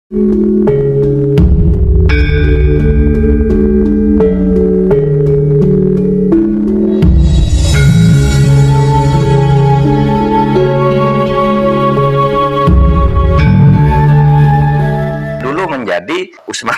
Usman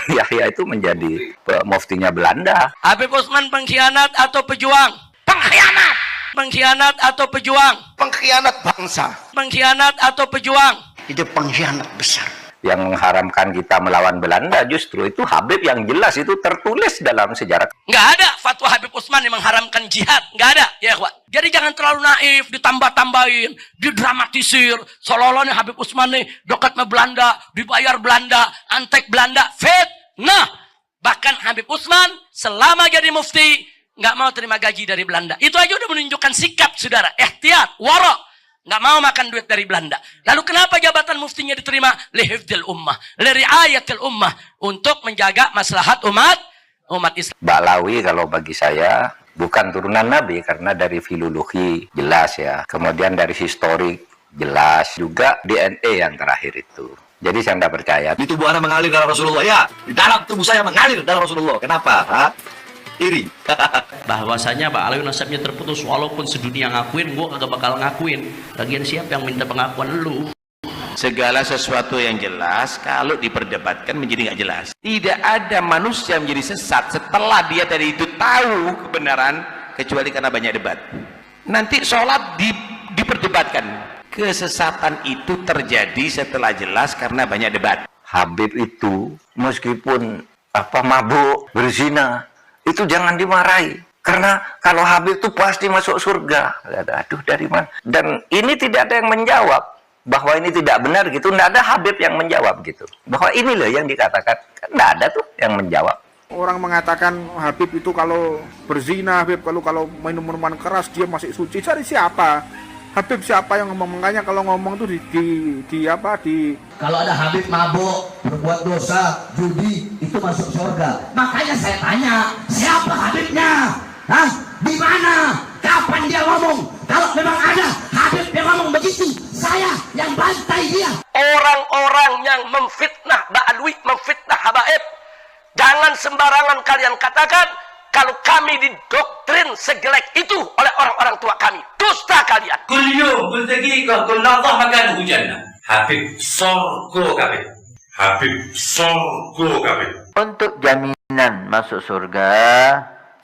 Yahya itu menjadi muftinya Belanda. Habib Utsman pengkhianat atau pejuang? Pengkhianat. Pengkhianat atau pejuang? Pengkhianat bangsa. Pengkhianat atau pejuang? Itu pengkhianat besar. Yang mengharamkan kita melawan Belanda justru itu Habib, yang jelas itu tertulis dalam sejarah. Nggak ada fatwa Habib Utsman yang mengharamkan jihad. Nggak ada, ya ikhwan. Jadi jangan terlalu naif, ditambah-tambahin, didramatisir. Seolah-olahnya Habib Utsman nih dekat sama Belanda, dibayar Belanda, antek Belanda, fitnah. Bahkan Habib Utsman selama jadi mufti nggak mau terima gaji dari Belanda. Itu aja udah menunjukkan sikap, saudara. Ihtiyat, warok. Nggak mau makan duit dari Belanda. Lalu kenapa jabatan muftinya diterima? Lihifdil ummah, liriayatil ummah, untuk menjaga maslahat umat Islam. Ba'alawi kalau bagi saya bukan turunan Nabi, karena dari filologi jelas ya. Kemudian dari historik jelas, juga DNA yang terakhir itu. Jadi saya tidak percaya. Di tubuh Anda mengalir darah Rasulullah, ya. Di dalam tubuh saya mengalir darah Rasulullah. Kenapa? Hah? Iri. Bahwasanya Pak Alawi nasabnya terputus, walaupun sedunia ngakuin, gue kagak bakal ngakuin. Lagian siapa yang minta pengakuan lu? Segala sesuatu yang jelas kalau diperdebatkan menjadi nggak jelas. Tidak ada manusia menjadi sesat setelah dia dari itu tahu kebenaran, kecuali karena banyak debat. Nanti sholat diperdebatkan. Kesesatan itu terjadi setelah jelas karena banyak debat. Habib itu meskipun mabuk, berzina, itu jangan dimarahi, karena kalau Habib itu pasti masuk surga. Aduh, dari mana? Dan ini tidak ada yang menjawab bahwa ini tidak benar gitu. Tidak ada Habib yang menjawab gitu, bahwa ini loh yang dikatakan. Tidak ada tuh yang menjawab. Orang mengatakan Habib itu kalau berzina, Habib kalau minum minuman keras dia masih suci. Cari siapa? Habib siapa yang ngomong? Makanya kalau ngomong tuh kalau ada Habib mabuk, berbuat dosa, judi, itu masuk surga. Makanya saya tanya, siapa Habibnya? Hah? Di mana? Kapan dia ngomong? Kalau memang ada Habib yang ngomong begitu, saya yang bantai dia. Orang-orang yang memfitnah Ba'alawi, memfitnah habaib, jangan sembarangan kalian katakan kalau kami didoktrin sejelek itu oleh orang-orang tua kami. Dusta kalian. Kulyu berdaqiqah kulladhah makan hujanna. Habib sorgo kabeh. Habib sorgo kabeh. Untuk jaminan masuk surga,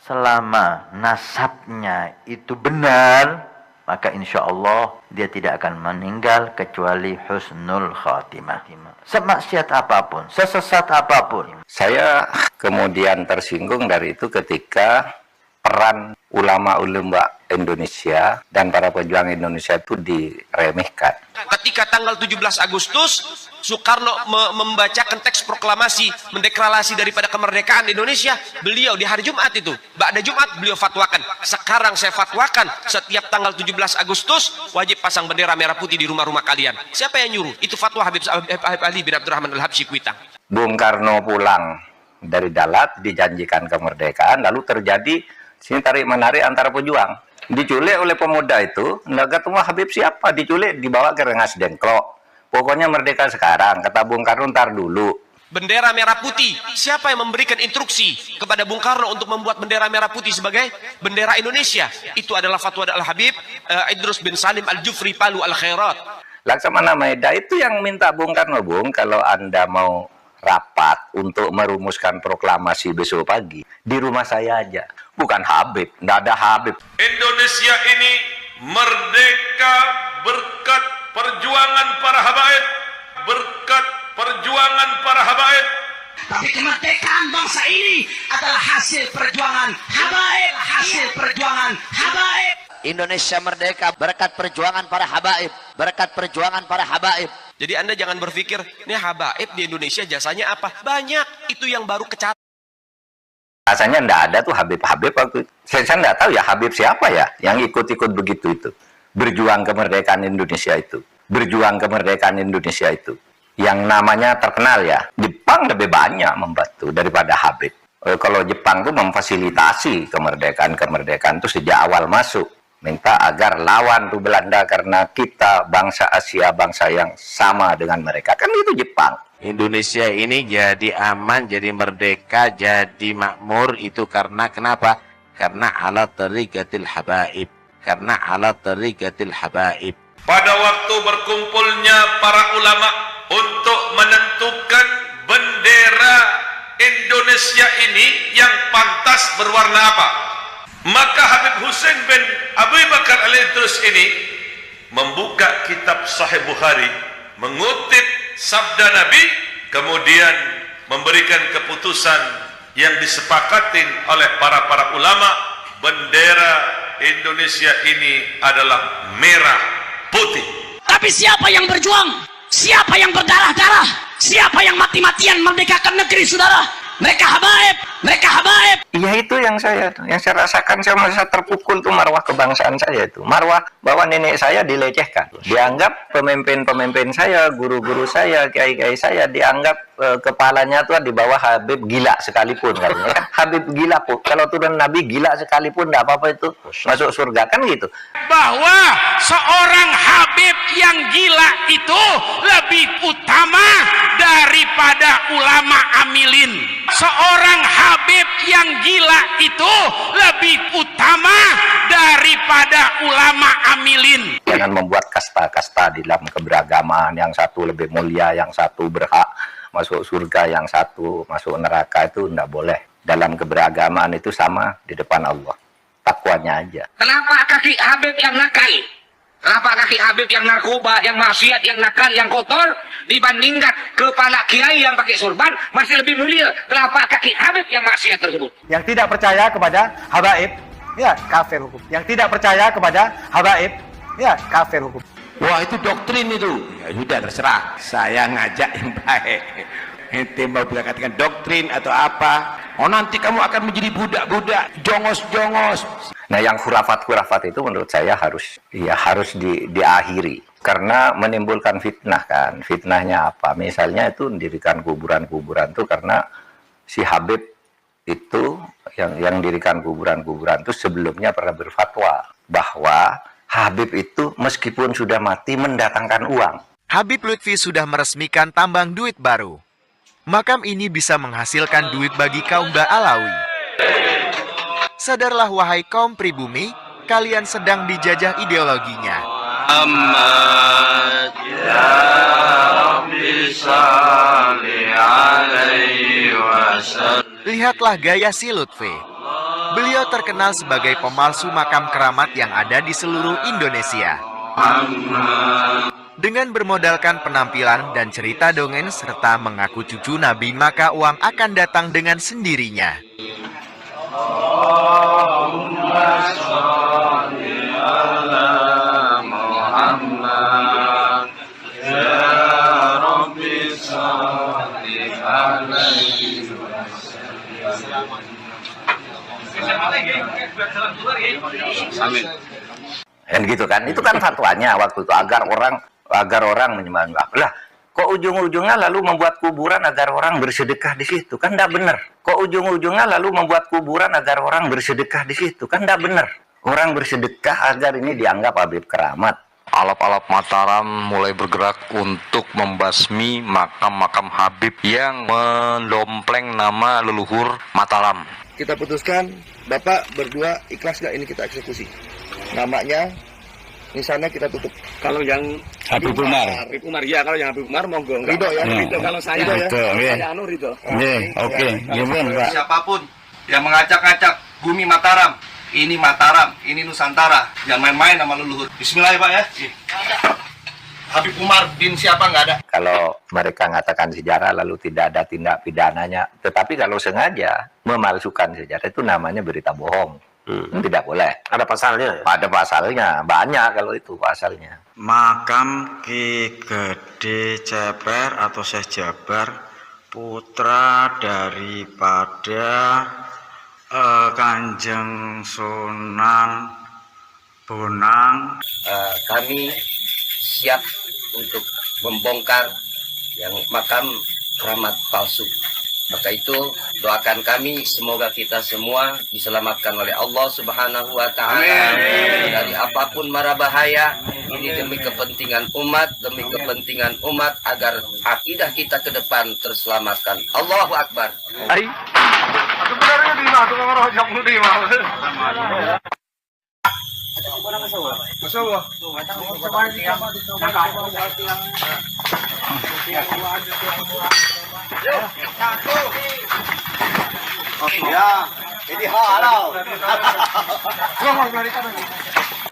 selama nasabnya itu benar, maka insya Allah dia tidak akan meninggal kecuali husnul khatimah. Semaksiat apapun, sesesat apapun. Saya kemudian tersinggung dari itu ketika peran ulama-ulama Indonesia dan para pejuang Indonesia itu diremehkan. Ketika tanggal 17 Agustus, Soekarno membacakan teks proklamasi, mendeklarasi daripada kemerdekaan Indonesia, beliau di hari Jumat itu, ba'da Jumat beliau fatwakan. Sekarang saya fatwakan, setiap tanggal 17 Agustus wajib pasang bendera merah putih di rumah-rumah kalian. Siapa yang nyuruh? Itu fatwa Habib Ali bin Abdurrahman Al-Habsyi Kuitang. Bung Karno pulang dari Dalat, dijanjikan kemerdekaan, lalu terjadi sini tarik-menarik antara pejuang. Diculik oleh pemuda itu, nggak ketemu Habib siapa, diculik, dibawa ke Rengas Dengklok. Pokoknya merdeka sekarang, kata Bung Karno, ntar dulu. Bendera merah putih, siapa yang memberikan instruksi kepada Bung Karno untuk membuat bendera merah putih sebagai bendera Indonesia? Itu adalah fatwa Al-Habib Idrus bin Salim Al-Jufri Palu Al-Khairat. Laksamana Maeda itu yang minta Bung Karno, Bung, kalau Anda mau rapat untuk merumuskan proklamasi besok pagi, di rumah saya aja. Bukan Habib, nggak ada Habib. Indonesia ini merdeka berkat perjuangan para habaib, berkat perjuangan para habaib. Tapi kemerdekaan bangsa ini adalah hasil perjuangan habaib, hasil perjuangan habaib. Indonesia merdeka berkat perjuangan para habaib, berkat perjuangan para habaib. Jadi Anda jangan berpikir, ini habaib di Indonesia jasanya apa? Banyak, itu yang baru kecatat. Rasanya enggak ada tuh Habib-Habib waktu itu. Saya enggak tahu ya Habib siapa ya yang ikut-ikut begitu itu. Berjuang kemerdekaan Indonesia itu. Berjuang kemerdekaan Indonesia itu. Yang namanya terkenal ya. Jepang lebih banyak membantu daripada Habib. Kalau Jepang tuh memfasilitasi kemerdekaan itu sejak awal masuk. Minta agar lawan tuh Belanda karena kita bangsa Asia, bangsa yang sama dengan mereka. Kan itu Jepang. Indonesia ini jadi aman, jadi merdeka, jadi makmur itu karena kenapa? Karena ala tariqatil habaib. Karena ala tariqatil habaib. Pada waktu berkumpulnya para ulama untuk menentukan bendera Indonesia ini yang pantas berwarna apa, maka Habib Hussein bin Abu Bakar Al-Idrus ini membuka kitab Sahih Bukhari, mengutip sabda Nabi, kemudian memberikan keputusan yang disepakatin oleh para ulama. Bendera Indonesia ini adalah merah putih. Tapi siapa yang berjuang? Siapa yang berdarah-darah? Siapa yang mati-matian merdekakan negeri, saudara? Mereka habaib, mereka habaib. Iya, itu yang saya rasakan. Saya merasa terpukul tuh marwah kebangsaan saya itu. Marwah bahwa nenek saya dilecehkan. Dianggap pemimpin-pemimpin saya, guru-guru saya, kiai-kiai saya dianggap kepalanya tuh di bawah Habib gila sekalipun katanya kan. Habib gila pun. Kalau turun Nabi gila sekalipun enggak apa-apa itu masuk surga kan gitu. Bahwa seorang Habib yang gila itu lebih utama daripada ulama amilin. Seorang Habib yang gila itu lebih utama daripada ulama amilin. Jangan membuat kasta-kasta di dalam keberagaman, yang satu lebih mulia, yang satu berhak masuk surga, yang satu masuk neraka, itu tidak boleh. Dalam keberagaman itu sama di depan Allah. Takwanya aja. Kenapa kaki Habib yang nakal? Kenapa kaki Habib yang narkoba, yang maksiat, yang nakal, yang kotor dibandingkan kepala kiai yang pakai sorban masih lebih mulia? Kenapa kaki Habib yang maksiat tersebut? Yang tidak percaya kepada habaib, ya kafir hukum. Yang tidak percaya kepada habaib, ya kafir hukum. Wah, itu doktrin itu. Ya sudah, terserah. Saya ngajak yang baik. Ente mau bilang katakan doktrin atau apa? Oh, nanti kamu akan menjadi budak-budak, jongos-jongos. Nah, yang khurafat-khurafat itu menurut saya harus diakhiri. Karena menimbulkan fitnah kan. Fitnahnya apa? Misalnya itu mendirikan kuburan-kuburan itu karena si Habib itu yang mendirikan kuburan-kuburan itu sebelumnya pernah berfatwa bahwa Habib itu meskipun sudah mati mendatangkan uang. Habib Lutfi sudah meresmikan tambang duit baru. Makam ini bisa menghasilkan duit bagi kaum Ba'alawi. Sadarlah wahai kaum pribumi, kalian sedang dijajah ideologinya. Lihatlah gaya si Lutfi. Beliau terkenal sebagai pemalsu makam keramat yang ada di seluruh Indonesia. Dengan bermodalkan penampilan dan cerita dongeng serta mengaku cucu Nabi, maka uang akan datang dengan sendirinya. Amin. Dan gitu kan, itu kan fatwanya waktu itu agar orang menyembah. Lah, kok ujung-ujungnya lalu membuat kuburan agar orang bersedekah di situ? Kan tidak benar. Kok ujung-ujungnya lalu membuat kuburan agar orang bersedekah di situ? Kan tidak benar. Orang bersedekah agar ini dianggap Habib keramat. Alap-alap Mataram mulai bergerak untuk membasmi makam-makam Habib yang mendompleng nama leluhur Mataram. Kita putuskan, Bapak berdua ikhlas nggak ini kita eksekusi? Namanya, di sana kita tutup. Kalau yang Habib Umar. Habib Umar, ya kalau yang Habib Umar monggo. Ridho ya, Ridho. Kalau saya saya anu Ridho. Oke, gimana Pak? Siapapun yang mengacak-acak bumi Mataram, ini Mataram, ini Nusantara, jangan main-main sama leluhur. Bismillah ya Pak ya. Habib Umar bin siapa nggak ada. Kalau mereka mengatakan sejarah lalu tidak ada tindak pidananya, tetapi kalau sengaja memalsukan sejarah itu namanya berita bohong. Tidak boleh. Ada pasalnya? Ada pasalnya, banyak kalau itu pasalnya. Makam Ki Gede Ceper atau Syekh Jabar, putra daripada Kanjeng Sunan Bonang. Kami siap untuk membongkar yang makam keramat palsu. Maka itu doakan kami semoga kita semua diselamatkan oleh Allah Subhanahu wa taala dari apapun mara bahaya. Ini demi kepentingan umat, agar akidah kita ke depan terselamatkan. Allahu Akbar.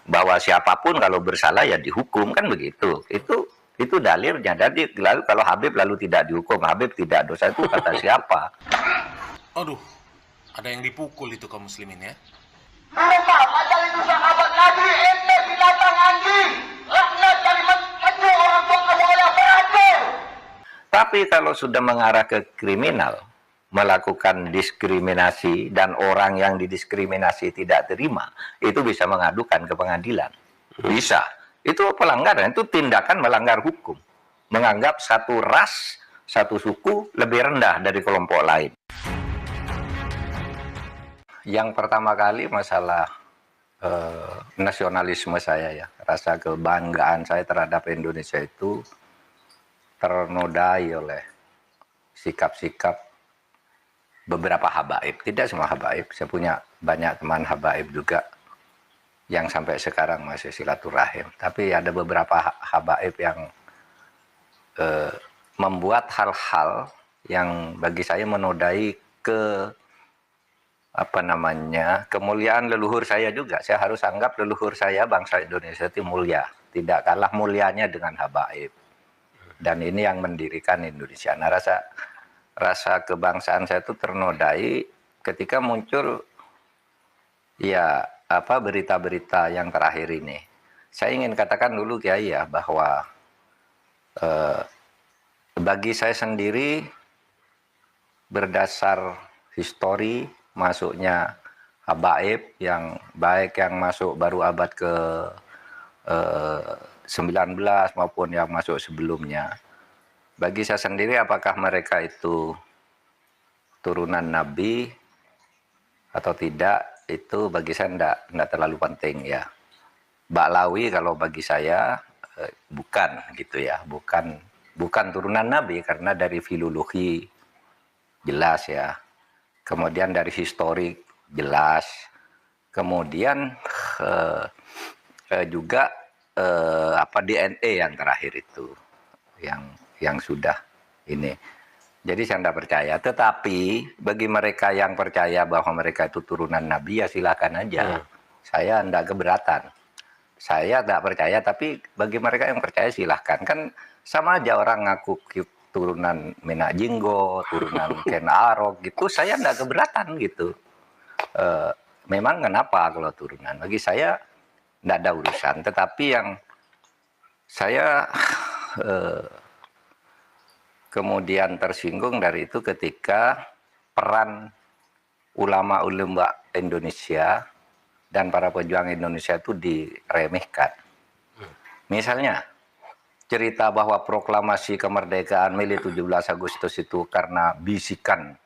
Bahwa siapapun kalau bersalah ya dihukum, kan begitu. Itu dalilnya. Jadi lalu kalau Habib lalu tidak dihukum, Habib tidak dosa, itu kata siapa? Aduh, ada yang dipukul itu kaum muslimin ya. Mereka padahal itu sahabat Nabi, ente binatang anjing, laknat dari menyentuh orang tua kamu oleh beracun. Tapi kalau sudah mengarah ke kriminal, melakukan diskriminasi dan orang yang didiskriminasi tidak terima, itu bisa mengadukan ke pengadilan. Bisa. Itu pelanggaran, itu tindakan melanggar hukum. Menganggap satu ras, satu suku lebih rendah dari kelompok lain. Yang pertama kali masalah nasionalisme saya ya, rasa kebanggaan saya terhadap Indonesia itu ternodai oleh sikap-sikap beberapa habaib. Tidak semua habaib, saya punya banyak teman habaib juga yang sampai sekarang masih silaturahim. Tapi ada beberapa habaib yang membuat hal-hal yang bagi saya menodai ke kemuliaan leluhur saya juga. Saya harus anggap leluhur saya bangsa Indonesia itu mulia, tidak kalah mulianya dengan habaib. Dan ini yang mendirikan Indonesia. Nah, rasa kebangsaan saya itu ternodai ketika muncul ya berita-berita yang terakhir ini. Saya ingin katakan dulu Kiai ya bahwa bagi saya sendiri berdasar histori masuknya habaib yang baik yang masuk baru abad ke 19 maupun yang masuk sebelumnya. Bagi saya sendiri apakah mereka itu turunan Nabi atau tidak, itu bagi saya tidak terlalu penting ya. Baklawi kalau bagi saya bukan gitu ya, bukan turunan Nabi karena dari filologi jelas ya. Kemudian dari historik jelas, kemudian juga DNA yang terakhir itu yang sudah ini. Jadi saya tidak percaya. Tetapi bagi mereka yang percaya bahwa mereka itu turunan Nabi ya silakan aja. Saya tidak keberatan. Saya tidak percaya, tapi bagi mereka yang percaya silahkan. Kan sama aja orang ngaku turunan Menak Jinggo, turunan Ken Arok gitu, saya tidak keberatan gitu. Memang kenapa kalau turunan? Bagi saya tidak ada urusan. Tetapi yang saya kemudian tersinggung dari itu ketika peran ulama-ulama Indonesia dan para pejuang Indonesia itu diremehkan. Misalnya cerita bahwa proklamasi kemerdekaan Mei 17 Agustus itu karena bisikan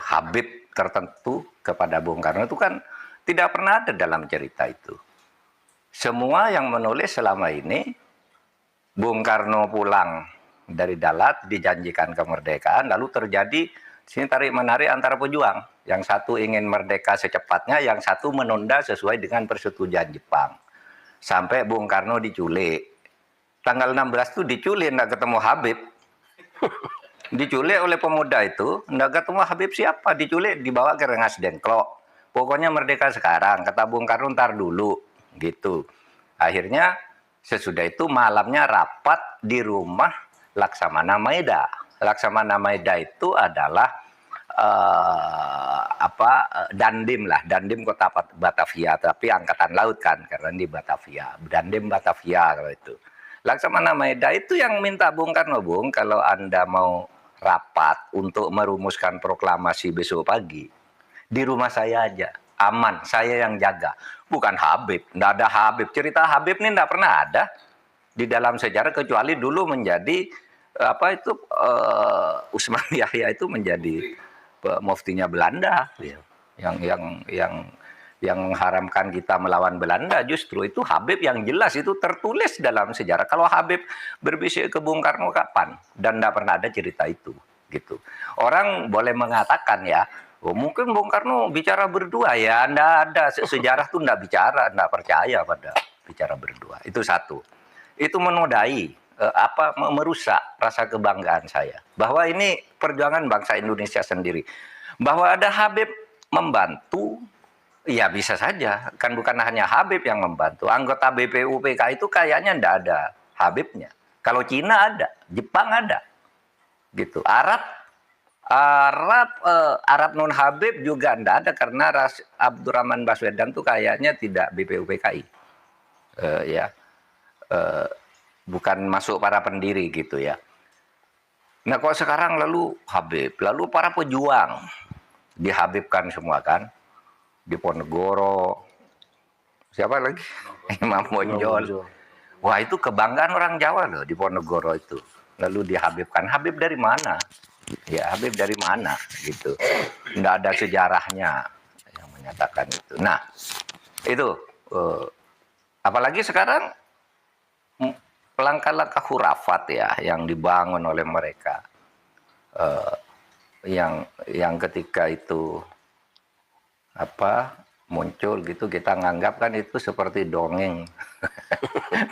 Habib tertentu kepada Bung Karno itu kan tidak pernah ada dalam cerita itu. Semua yang menulis selama ini Bung Karno pulang dari Dalat dijanjikan kemerdekaan, lalu terjadi sini tarik menarik antara pejuang. Yang satu ingin merdeka secepatnya, yang satu menunda sesuai dengan persetujuan Jepang. Sampai Bung Karno diculik. Tanggal 16 itu diculik, tidak ketemu Habib. Diculik oleh pemuda itu, tidak ketemu Habib siapa. Diculik, dibawa ke Rengas Dengklok. Pokoknya merdeka sekarang, kata Bung Karno ntar dulu. Gitu. Akhirnya sesudah itu malamnya rapat di rumah Laksamana Maeda. Laksamana Maeda itu adalah Dandim lah, Dandim kota Batavia, tapi angkatan laut kan, karena di Batavia, Dandim Batavia kalau itu. Laksamana Maeda itu yang minta Bung Karno, Bung, kalau Anda mau rapat untuk merumuskan proklamasi besok pagi, di rumah saya aja, aman, saya yang jaga. Bukan Habib, tidak ada Habib. Cerita Habib ini tidak pernah ada di dalam sejarah, kecuali dulu menjadi Usman Yahya itu menjadi muftinya Belanda, ya. yang mengharamkan kita melawan Belanda, justru itu Habib yang jelas itu tertulis dalam sejarah. Kalau Habib berbisik ke Bung Karno kapan? Dan tidak pernah ada cerita itu, gitu. Orang boleh mengatakan ya, oh, mungkin Bung Karno bicara berdua, ya tidak ada, sejarah itu tidak bicara, tidak percaya pada bicara berdua. Itu satu. Itu menodai, merusak rasa kebanggaan saya bahwa ini perjuangan bangsa Indonesia sendiri. Bahwa ada Habib membantu, ya bisa saja, kan bukan hanya Habib yang membantu. Anggota BPUPK itu kayaknya tidak ada Habibnya. Kalau Cina ada, Jepang ada, gitu. Arab non Habib juga tidak ada karena Abdurrahman Baswedan itu kayaknya tidak BPUPKI, bukan masuk para pendiri gitu ya. Nah kok sekarang lalu Habib, lalu para pejuang dihabibkan semua kan? Diponegoro, siapa lagi? Imam Bonjol. Wah itu kebanggaan orang Jawa loh, Diponegoro itu. Lalu dihabibkan. Habib dari mana? Ya Habib dari mana gitu. Nggak ada sejarahnya yang menyatakan itu. Nah itu apalagi sekarang langkah-langkah khurafat ya yang dibangun oleh mereka, yang ketika itu muncul gitu, kita nganggap kan itu seperti dongeng,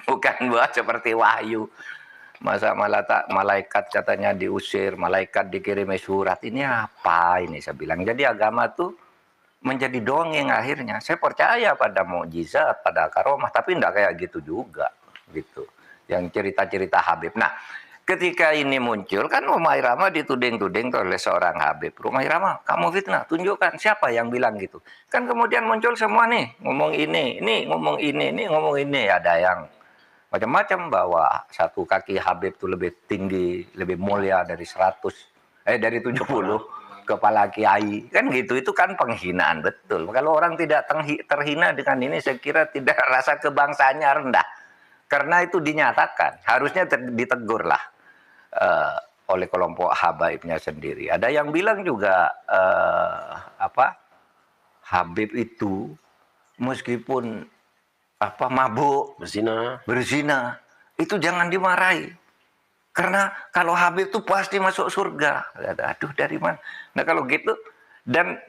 bukan buat seperti wahyu. Masa malaikat katanya diusir, malaikat dikirimi surat, ini apa ini saya bilang. Jadi agama tuh menjadi dongeng akhirnya. Saya percaya pada mukjizat, pada karomah, tapi enggak kayak gitu juga gitu. Yang cerita-cerita Habib. Nah, ketika ini muncul kan Rumah Irama dituding-tuding oleh seorang Habib. Rumah Irama, kamu fitnah, tunjukkan siapa yang bilang gitu. Kan kemudian muncul semua nih, ngomong ini ngomong ini ngomong ini. Ada yang macam-macam bahwa satu kaki Habib itu lebih tinggi, lebih mulia dari 70 kepala kiai. Kan gitu, itu kan penghinaan betul. Kalau orang tidak terhina dengan ini, saya kira tidak rasa kebangsaannya rendah. Karena itu dinyatakan, harusnya ditegur lah oleh kelompok habaibnya sendiri. Ada yang bilang juga Habib itu meskipun mabuk, berzina, itu jangan dimarahi. Karena kalau Habib itu pasti masuk surga. Aduh dari mana? Nah kalau gitu, dan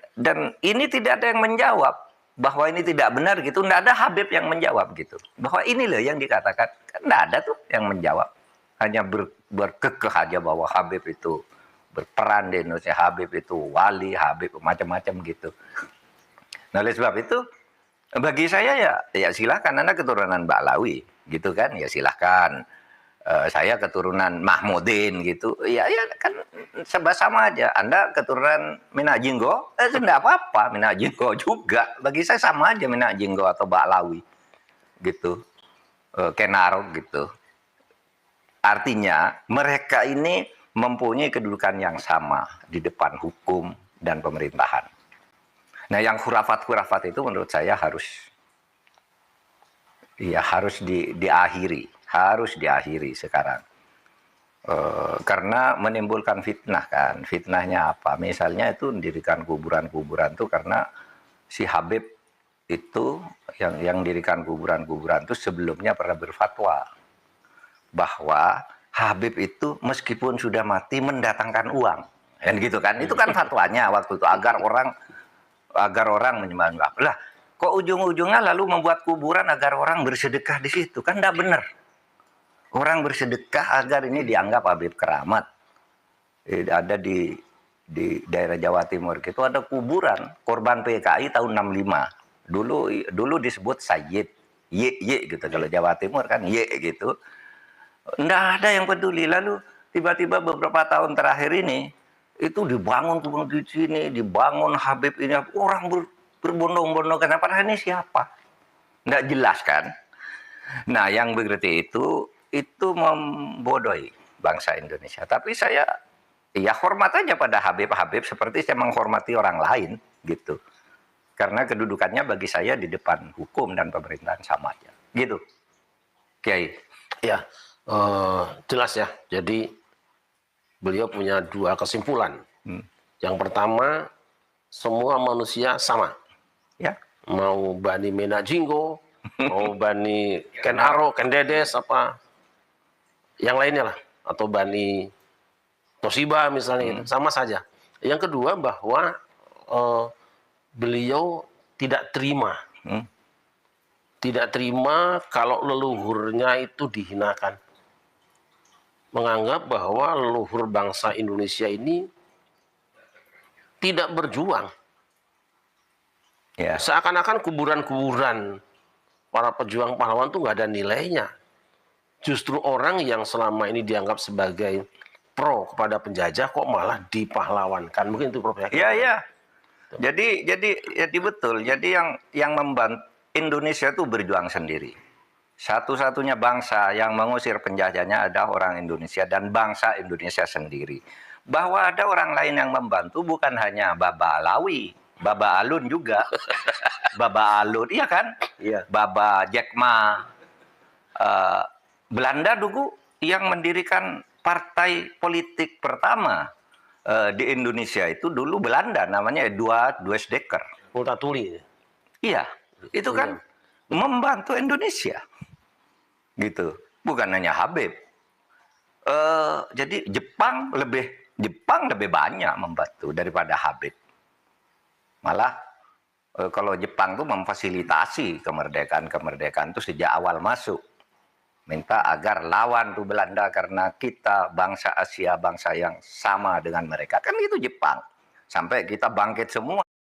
ini tidak ada yang menjawab bahwa ini tidak benar gitu, tidak ada Habib yang menjawab gitu. Bahwa ini loh yang dikatakan, kan tidak ada tuh yang menjawab. Hanya berkekeh aja bahwa Habib itu berperan di Indonesia, Habib itu wali, Habib macam-macam gitu. Nah oleh sebab itu, bagi saya ya silakan, Anda keturunan Ba'alawi gitu kan, ya silakan. Saya keturunan Mahmudin gitu, ya kan sama aja. Anda keturunan Minajinggo, tidak apa-apa, Minajinggo juga. Bagi saya sama aja Minajinggo atau Ba'alawi gitu, Kenaro gitu. Artinya mereka ini mempunyai kedudukan yang sama di depan hukum dan pemerintahan. Nah yang khurafat-khurafat itu menurut saya harus diakhiri sekarang, karena menimbulkan fitnah kan. Fitnahnya apa? Misalnya itu mendirikan kuburan-kuburan itu karena si Habib itu yang dirikan kuburan-kuburan itu sebelumnya pernah berfatwa bahwa Habib itu meskipun sudah mati mendatangkan uang, kan gitu kan. Itu kan fatwanya waktu itu agar orang menyembah. Lah kok ujung-ujungnya lalu membuat kuburan agar orang bersedekah di situ, kan tidak benar. Orang bersedekah agar ini dianggap Habib keramat. Ada di daerah Jawa Timur itu ada kuburan korban PKI tahun 65. Dulu disebut Sayyid Y gitu, kalau Jawa Timur kan Y gitu. Nggak ada yang peduli. Lalu tiba-tiba beberapa tahun terakhir ini itu dibangun di sini, dibangun Habib ini, orang berbondong-bondong. Kenapa? Ini siapa? Nggak jelas kan? Nah yang begitu itu membodohi bangsa Indonesia. Tapi saya ya hormat aja pada Habib-Habib seperti saya menghormati orang lain gitu. Karena kedudukannya bagi saya di depan hukum dan pemerintahan sama aja. Gitu. Kiai. Ya, jelas ya. Jadi beliau punya dua kesimpulan. Yang pertama, semua manusia sama. Ya. Mau Bani Menajingo, mau Bani Ken Aro, Ken Dedes, apa yang lainnya lah, atau Bani Toshiba misalnya, sama saja. Yang kedua bahwa beliau tidak terima, tidak terima kalau leluhurnya itu dihinakan, menganggap bahwa leluhur bangsa Indonesia ini tidak berjuang. Ya. Seakan-akan kuburan-kuburan para pejuang pahlawan itu nggak ada nilainya. Justru orang yang selama ini dianggap sebagai pro kepada penjajah kok malah dipahlawankan. Mungkin itu Prof. Iya, iya. Jadi betul. Jadi yang membantu Indonesia itu berjuang sendiri. Satu-satunya bangsa yang mengusir penjajahnya adalah orang Indonesia dan bangsa Indonesia sendiri. Bahwa ada orang lain yang membantu bukan hanya Baba Alawi, Baba Alun juga. Baba Alun, iya kan? Iya. Baba Jack Ma. Belanda dulu yang mendirikan partai politik pertama di Indonesia itu dulu Belanda, namanya Eduard Weizsäcker. Multatuli. Iya, itu kan membantu Indonesia, gitu. Bukan hanya Habib. Jadi Jepang lebih banyak membantu daripada Habib. Malah kalau Jepang tuh memfasilitasi kemerdekaan itu sejak awal masuk. Minta agar lawan tuh Belanda karena kita bangsa Asia, bangsa yang sama dengan mereka. Kan itu Jepang. Sampai kita bangkit semua.